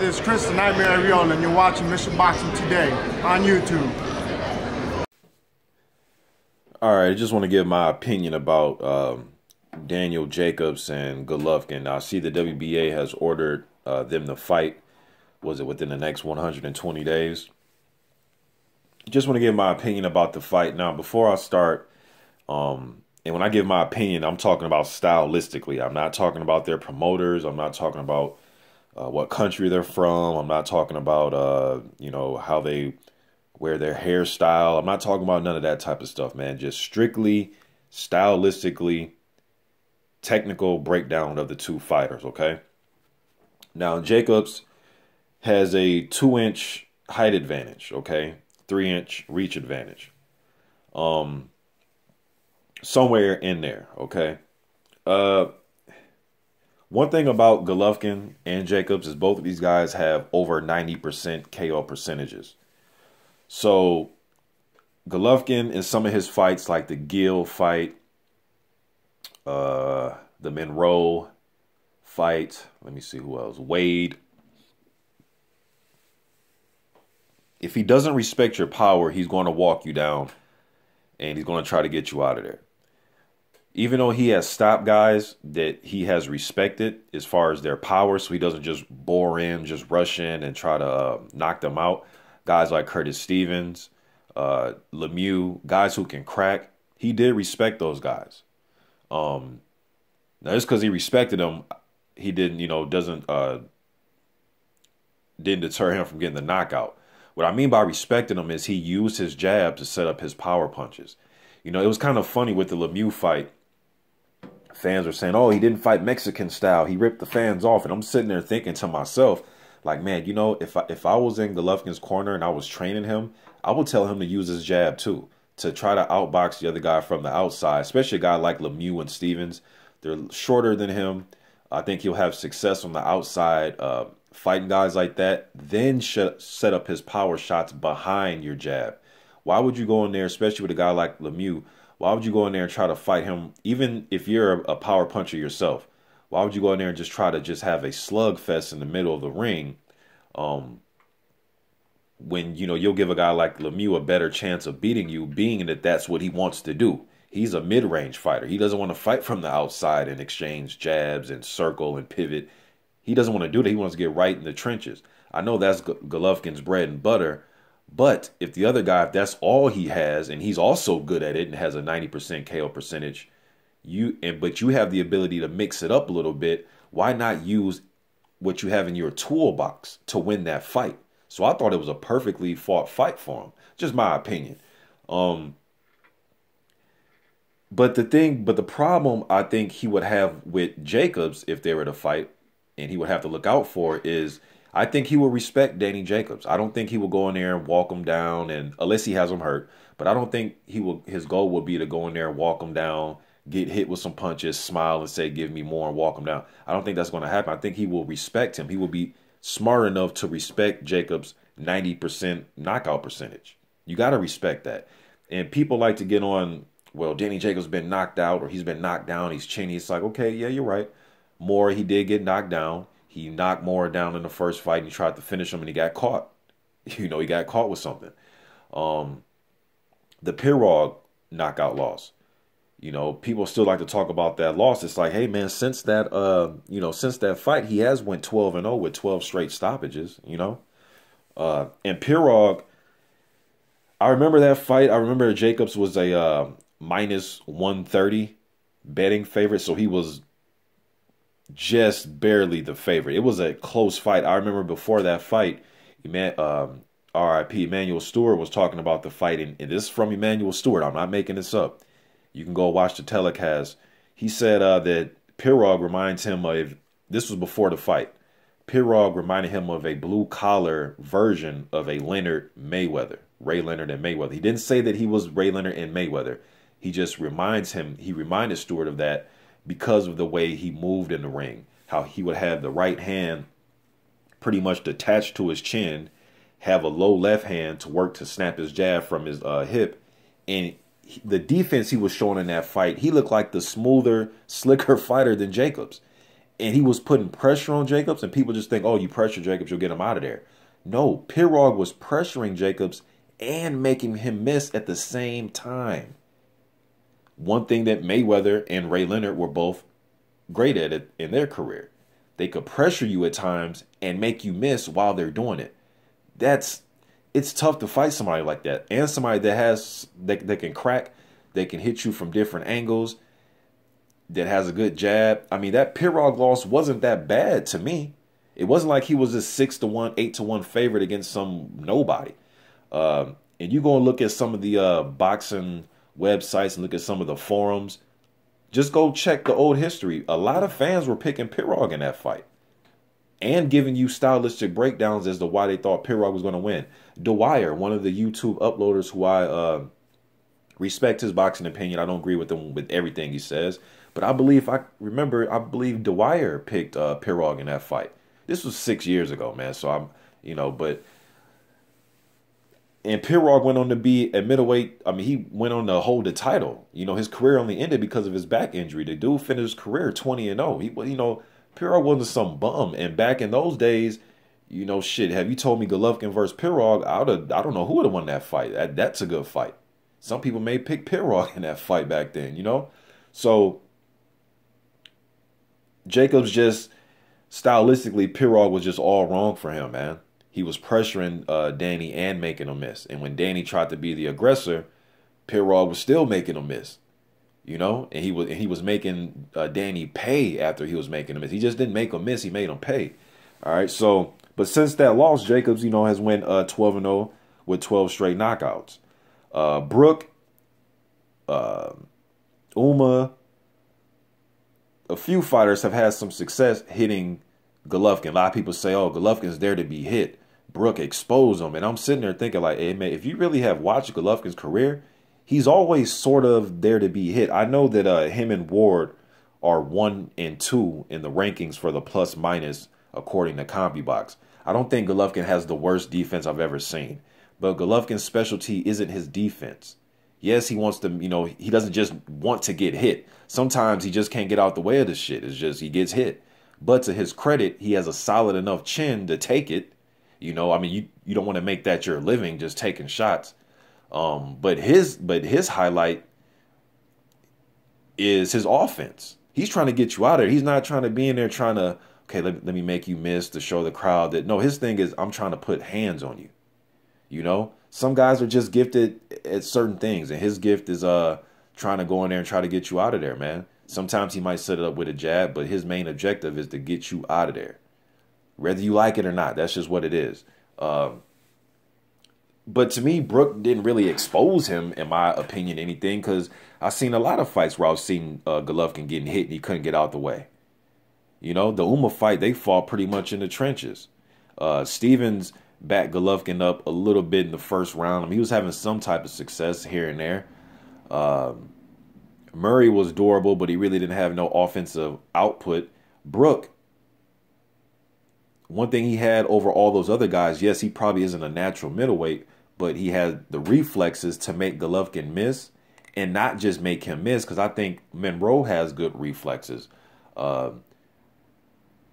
this is Chris the Nightmare Ariola, and you're watching Mission Boxing Today on YouTube. All right, I just want to give my opinion about Daniel Jacobs and Golovkin. Now, I see the WBA has ordered them to fight. Was it within the next 120 days? Just want to give my opinion about the fight. Now, before I start, and when I give my opinion, I'm talking about stylistically. I'm not talking about their promoters. I'm not talking about what country they're from. I'm not talking about, how they wear their hairstyle. I'm not talking about none of that type of stuff, man. Just strictly stylistically technical breakdown of the two fighters, okay? Now, Jacobs has a 2-inch height advantage, okay? 3-inch reach advantage. Somewhere in there, okay? One thing about Golovkin and Jacobs is both of these guys have over 90% KO percentages. So Golovkin in some of his fights, like the Gill fight, the Monroe fight, let me see who else, Wade. If he doesn't respect your power, he's going to walk you down and he's going to try to get you out of there. Even though he has stopped guys that he has respected as far as their power, so he doesn't just bore in, just rush in and try to knock them out. Guys like Curtis Stevens, Lemieux, guys who can crack. He did respect those guys. Now, just because he respected them, he didn't, didn't deter him from getting the knockout. What I mean by respecting him is he used his jab to set up his power punches. It was kind of funny with the Lemieux fight. Fans were saying, oh, he didn't fight Mexican style. He ripped the fans off. And I'm sitting there thinking to myself, like, man, if I was in Golovkin's corner and I was training him, I would tell him to use his jab too, to try to outbox the other guy from the outside, especially a guy like Lemieux and Stevens. They're shorter than him. I think he'll have success on the outside, fighting guys like that, then set up his power shots behind your jab. Why would you go in there, especially with a guy like Lemieux, why would you go in there and try to fight him, even if you're a power puncher yourself? Why would you go in there and just try to have a slugfest in the middle of the ring when, you'll give a guy like Lemieux a better chance of beating you, being that that's what he wants to do. He's a mid-range fighter. He doesn't want to fight from the outside and exchange jabs and circle and pivot. He doesn't want to do that. He wants to get right in the trenches. I know that's Golovkin's bread and butter, but if the other guy, if that's all he has, and he's also good at it and has a 90% KO percentage, but you have the ability to mix it up a little bit, why not use what you have in your toolbox to win that fight? So I thought it was a perfectly fought fight for him. Just my opinion. But the problem I think he would have with Jacobs if they were to fight, and he would have to look out for, is I think he will respect Danny Jacobs. I don't think he will go in there and walk him down, and unless he has him hurt. But I don't think he will. His goal will be to go in there and walk him down, get hit with some punches, smile and say, give me more, and walk him down. I don't think that's going to happen. I think he will respect him. He will be smart enough to respect Jacobs' 90% knockout percentage. You got to respect that. And people like to get on, well, Danny Jacobs been knocked out or he's been knocked down. He's chinny. It's like, okay, yeah, you're right. Mora, he did get knocked down. He knocked Mora down in the first fight and he tried to finish him and he got caught. He got caught with something. The Pirog knockout loss. People still like to talk about that loss. It's like, hey man, since that fight, he has went 12-0 with 12 straight stoppages, And Pirog, I remember that fight. I remember Jacobs was a minus 130 betting favorite, so he was just barely the favorite. It was a close fight. I remember before that fight, R.I.P. Emmanuel Stewart was talking about the fight, and this is from Emmanuel Stewart. I'm not making this up. You can go watch the telecast. He said that Pirog reminds him of, this was before the fight, Pirog reminded him of a blue-collar version of a Leonard Mayweather, Ray Leonard and Mayweather. He didn't say that he was Ray Leonard and Mayweather. He just reminded Stewart of that because of the way he moved in the ring, how he would have the right hand pretty much detached to his chin, have a low left hand to work to snap his jab from his hip. And the defense he was showing in that fight, he looked like the smoother, slicker fighter than Jacobs. and he was putting pressure on Jacobs, and people just think, oh, you pressure Jacobs, you'll get him out of there. No, Pirog was pressuring Jacobs and making him miss at the same time. One thing that Mayweather and Ray Leonard were both great at it in their career. They could pressure you at times and make you miss while they're doing it. It's tough to fight somebody like that, and somebody that can crack, that can hit you from different angles, that has a good jab. I mean, that Pirog loss wasn't that bad to me. It wasn't like he was a 6-1, 8-1 favorite against some nobody. And you go and look at some of the boxing websites and look at some of the forums. Just go check the old history. A lot of fans were picking Pirog in that fight and giving you stylistic breakdowns as to why they thought Pirog was going to win. Dwyer, one of the YouTube uploaders who I respect his boxing opinion. I don't agree with him with everything he says, but I believe Dwyer picked Pirog in that fight. This was 6 years ago, man. So and Pirog went on to be at middleweight. I mean, he went on to hold the title. You know, his career only ended because of his back injury. The dude finished his career 20-0. Pirog wasn't some bum. And back in those days, shit, have you told me Golovkin versus Pirog, I don't know who would have won that fight. That's a good fight. Some people may pick Pirog in that fight back then, So Jacobs just, stylistically, Pirog was just all wrong for him, man. He was pressuring Danny and making him miss. And when Danny tried to be the aggressor, Pirog was still making him miss. And he was making Danny pay after he was making him miss. He just didn't make him miss, he made him pay. All right, so, but since that loss, Jacobs, has went 12-0 with 12 straight knockouts. Brook, Uma, a few fighters have had some success hitting Golovkin. A lot of people say, oh, Golovkin's there to be hit. Brook exposed him. And I'm sitting there thinking like, hey, man, if you really have watched Golovkin's career, he's always sort of there to be hit. I know that him and Ward are 1 and 2 in the rankings for the plus minus according to CompuBox. I don't think Golovkin has the worst defense I've ever seen. But Golovkin's specialty isn't his defense. Yes, he wants to, he doesn't just want to get hit. Sometimes he just can't get out the way of the shit. It's just he gets hit. But to his credit, he has a solid enough chin to take it. I mean, you don't want to make that your living, just taking shots. But his highlight is his offense. He's trying to get you out of there. He's not trying to be in there trying to, okay, let me make you miss to show the crowd that, no, his thing is I'm trying to put hands on you. Some guys are just gifted at certain things, and his gift is trying to go in there and try to get you out of there, man. Sometimes he might set it up with a jab, but his main objective is to get you out of there. Whether you like it or not, that's just what it is. But to me, Brook didn't really expose him, in my opinion, anything, because I've seen a lot of fights where I've seen Golovkin getting hit and he couldn't get out the way. The Uma fight, they fought pretty much in the trenches. Stevens backed Golovkin up a little bit in the first round. I mean, he was having some type of success here and there. Murray was durable, but he really didn't have no offensive output. Brook, one thing he had over all those other guys, yes, he probably isn't a natural middleweight, but he had the reflexes to make Golovkin miss, and not just make him miss, because I think Monroe has good reflexes.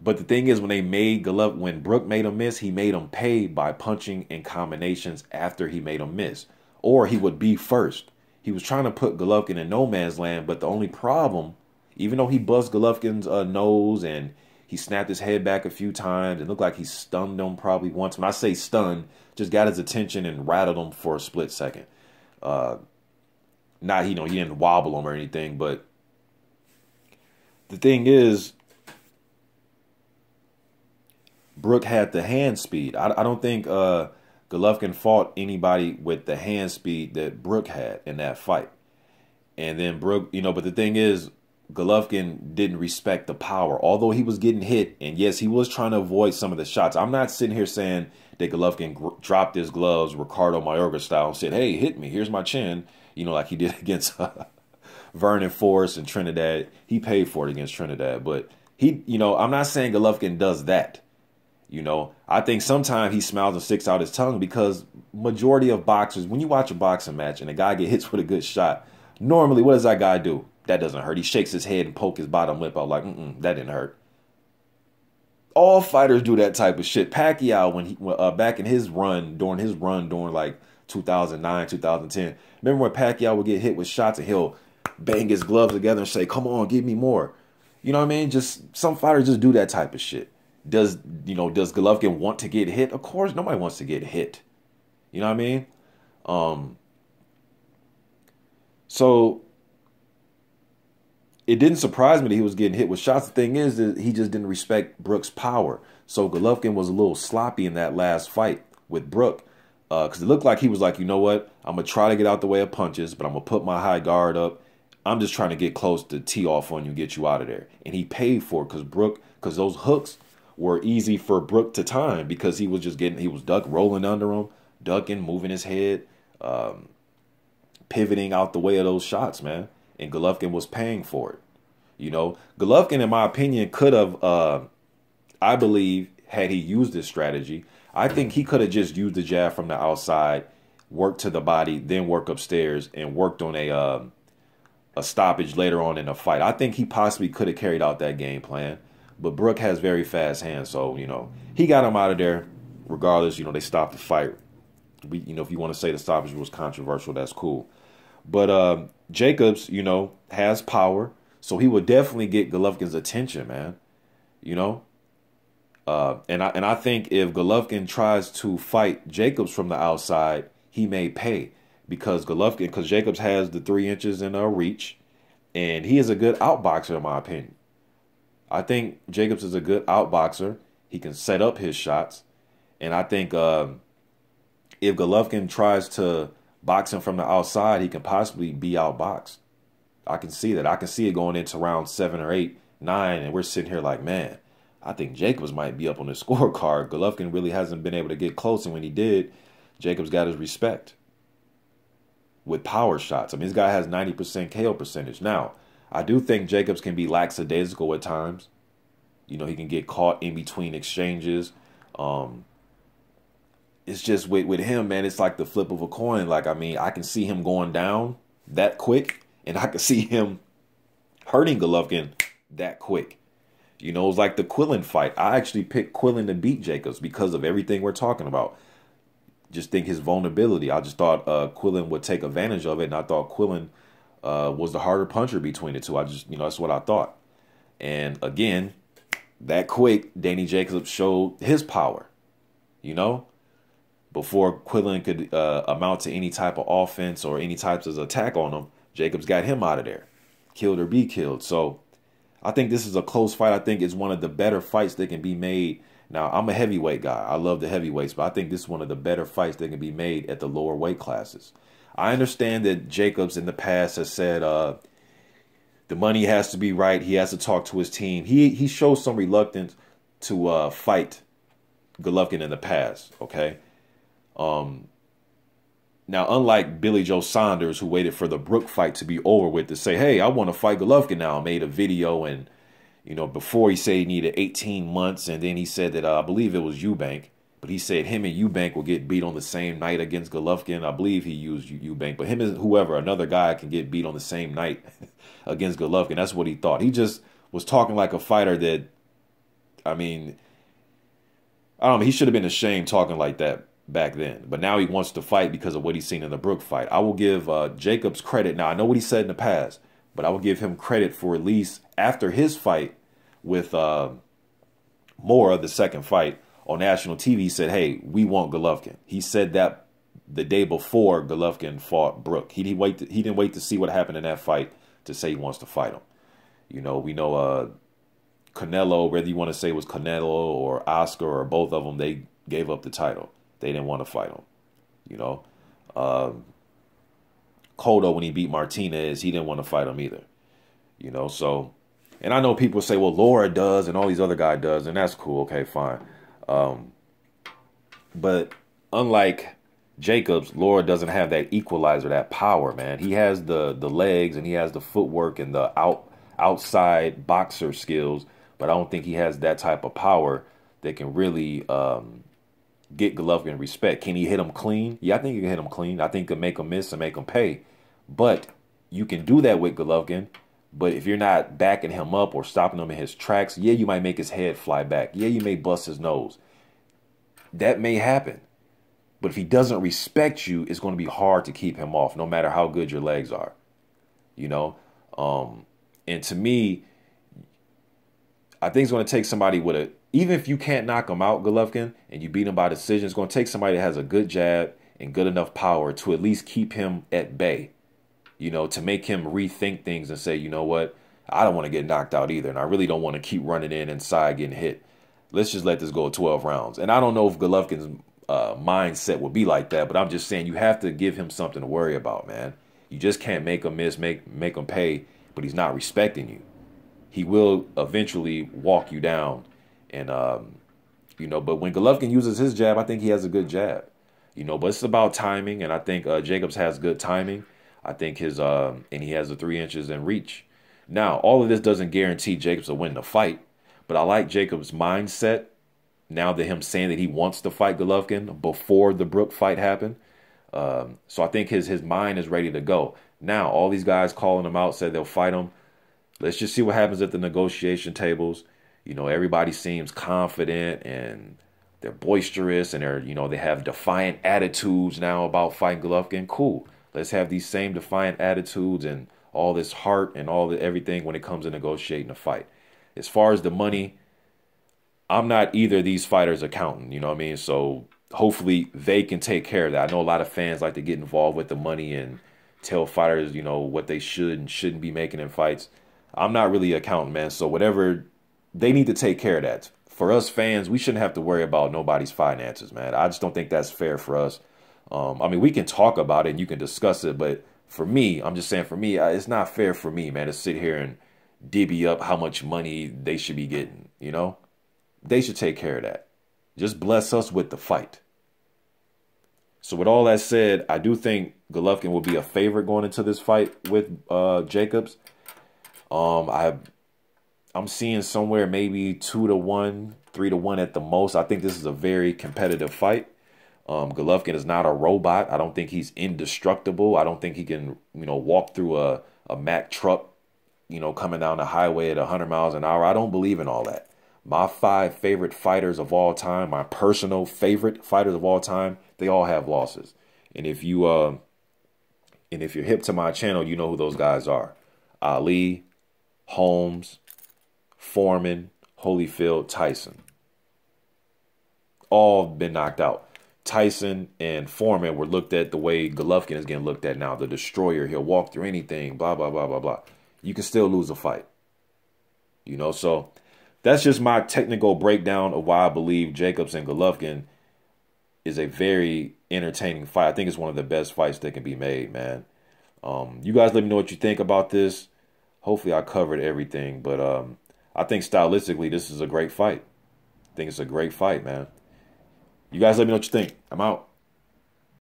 But the thing is, when Brook made him miss, he made him pay by punching in combinations after he made him miss, or he would be first. He was trying to put Golovkin in no man's land, but the only problem, even though he buzzed Golovkin's nose and he snapped his head back a few times, it looked like he stunned him probably once. When I say stunned, just got his attention and rattled him for a split second. He didn't wobble him or anything, but the thing is, Brook had the hand speed. I don't think Golovkin fought anybody with the hand speed that Brook had in that fight. And then Brook, but the thing is, Golovkin didn't respect the power, although he was getting hit. And yes, he was trying to avoid some of the shots. I'm not sitting here saying that Golovkin dropped his gloves, Ricardo Mayorga style, and said, hey, hit me, here's my chin, like he did against Vernon Forrest and Trinidad. He paid for it against Trinidad, but I'm not saying Golovkin does that. I think sometimes he smiles and sticks out his tongue, because majority of boxers, when you watch a boxing match and a guy get hit with a good shot, normally what does that guy do? That doesn't hurt. He shakes his head and poke his bottom lip out like, that didn't hurt. All fighters do that type of shit. Pacquiao, when he back in his run, during like 2009, 2010. Remember when Pacquiao would get hit with shots and he'll bang his gloves together and say, "Come on, give me more." You know what I mean? Just some fighters just do that type of shit. Does Golovkin want to get hit? Of course, nobody wants to get hit. You know what I mean? So it didn't surprise me that he was getting hit with shots. The thing is that he just didn't respect Brook's power. So Golovkin was a little sloppy in that last fight with Brook. Because it looked like he was like, you know what? I'm going to try to get out the way of punches, but I'm going to put my high guard up. I'm just trying to get close to tee off on you and get you out of there. And he paid for it because those hooks were easy for Brook to time because he was rolling under him, ducking, moving his head, pivoting out the way of those shots, man. And Golovkin was paying for it. You know, Golovkin, in my opinion, could have, I believe, had he used this strategy, I think he could have just used the jab from the outside, worked to the body, then work upstairs and worked on a stoppage later on in the fight. I think he possibly could have carried out that game plan. But Brook has very fast hands, so, you know, he got him out of there. Regardless, you know, they stopped the fight. If you want to say the stoppage was controversial, that's cool. But Jacobs, you know, has power, so he would definitely get Golovkin's attention, man. You know, and I think if Golovkin tries to fight Jacobs from the outside, he may pay because Jacobs has the 3 inches in reach, and he is a good outboxer in my opinion. I think Jacobs is a good outboxer. He can set up his shots, and I think if Golovkin tries to box him from the outside, he can possibly be outboxed. I can see that. I can see it going into round 7 or 8, 9, and we're sitting here like, man, I think Jacobs might be up on the scorecard. Golovkin really hasn't been able to get close, and when he did, Jacobs got his respect with power shots. I mean, this guy has 90% KO percentage. Now, I do think Jacobs can be lackadaisical at times. You know, he can get caught in between exchanges. It's just with him, man, it's like the flip of a coin. Like, I mean, I can see him going down that quick, and I can see him hurting Golovkin that quick. You know, it was like the Quillin fight. I actually picked Quillin to beat Jacobs because of everything we're talking about. Just think his vulnerability. I just thought Quillin would take advantage of it, and I thought Quillin was the harder puncher between the two. That's what I thought. And again, that quick, Danny Jacobs showed his power, you know, before Quillin could amount to any type of offense or any types of attack on him. Jacobs got him out of there, killed or be killed. So I think this is a close fight. I think it's one of the better fights that can be made. Now, I'm a heavyweight guy. I love the heavyweights, but I think this is one of the better fights that can be made at the lower weight classes. I understand that Jacobs in the past has said the money has to be right. He has to talk to his team. He shows some reluctance to fight Golovkin in the past, okay? Now, unlike Billy Joe Saunders, who waited for the Brook fight to be over with to say, hey, I want to fight Golovkin now, made a video, and, you know, before he said he needed 18 months, and then he said that, I believe it was Eubank, but he said him and Eubank will get beat on the same night against Golovkin. I believe he used Eubank, but him and whoever, another guy can get beat on the same night against Golovkin. That's what he thought. He just was talking like a fighter that, I mean, I don't know, he should have been ashamed talking like that back then. But now he wants to fight because of what he's seen in the Brook fight. I will give Jacobs credit. Now, I know what he said in the past, but I will give him credit for at least after his fight with Mora, the second fight, on national TV, he said, hey, we want Golovkin. He said that the day before Golovkin fought Brook. He didn't wait to see what happened in that fight to say he wants to fight him. You know, we know Canelo, whether you want to say it was Canelo or Oscar or both of them, they gave up the title. They didn't want to fight him. You know, Cotto, when he beat Martinez, he didn't want to fight him either. You know, so, and I know people say, well, Laura does and all these other guys does, and that's cool. Okay, fine. But unlike Jacobs, Laura doesn't have that equalizer, that power, man. He has the legs and he has the footwork and the outside boxer skills, but I don't think he has that type of power that can really get Golovkin respect. Can he hit him clean? Yeah, I think he can hit him clean. I think he can make him miss and make him pay. But you can do that with Golovkin, But if you're not backing him up or stopping him in his tracks, yeah, you might make his head fly back. Yeah, you may bust his nose. That may happen. But if he doesn't respect you, it's going to be hard to keep him off, no matter how good your legs are. You know? And to me, I think it's going to take somebody with a, even if you can't knock him out, Golovkin, and you beat him by decision, it's going to take somebody that has a good jab and good enough power to at least keep him at bay. You know, to make him rethink things and say, you know what, I don't want to get knocked out either. And I really don't want to keep running in inside getting hit. Let's just let this go 12 rounds. And I don't know if Golovkin's mindset will be like that, but I'm just saying you have to give him something to worry about, man. You just can't make him miss, make him pay, but he's not respecting you. He will eventually walk you down. And, you know, but when Golovkin uses his jab, I think he has a good jab. You know, but it's about timing, and I think Jacobs has good timing. I think his and he has the 3 inches in reach. Now, all of this doesn't guarantee Jacobs will win the fight, but I like Jacobs' mindset now that him saying that he wants to fight Golovkin before the Brook fight happened. So I think his mind is ready to go. Now, all these guys calling him out said they'll fight him. Let's just see what happens at the negotiation tables. You know, everybody seems confident and they're boisterous and they're, you know, they have defiant attitudes now about fighting Golovkin. Cool. Let's have these same defiant attitudes and all this heart and all the everything when it comes to negotiating a fight. As far as the money, I'm not either of these fighters' accountant, you know what I mean? So hopefully they can take care of that. I know a lot of fans like to get involved with the money and tell fighters, you know, what they should and shouldn't be making in fights. I'm not really an accountant, man. So whatever, they need to take care of that. For us fans, we shouldn't have to worry about nobody's finances, man. I just don't think that's fair for us. I mean, we can talk about it and you can discuss it, but for me, I'm just saying for me, it's not fair for me, man, to sit here and divvy up how much money they should be getting, you know? They should take care of that. Just bless us with the fight. So with all that said, I do think Golovkin will be a favorite going into this fight with Jacobs. I'm seeing somewhere maybe 2-1, 3-1 at the most. I think this is a very competitive fight. Golovkin is not a robot. I don't think he's indestructible. I don't think he can, you know, walk through a Mack truck, you know, coming down the highway at 100 miles an hour. I don't believe in all that. My 5 favorite fighters of all time, my personal favorite fighters of all time, they all have losses. And if you're hip to my channel, you know who those guys are. Ali, Holmes, Foreman, Holyfield, Tyson. All been knocked out. Tyson and Foreman were looked at the way Golovkin is getting looked at now. The destroyer. He'll walk through anything, blah, blah, blah, blah, blah. You can still lose a fight. You know, so that's just my technical breakdown of why I believe Jacobs and Golovkin is a very entertaining fight. I think it's one of the best fights that can be made, man. You guys let me know what you think about this. Hopefully I covered everything, but I think stylistically this is a great fight. I think it's a great fight, man. You guys let me know what you think. I'm out.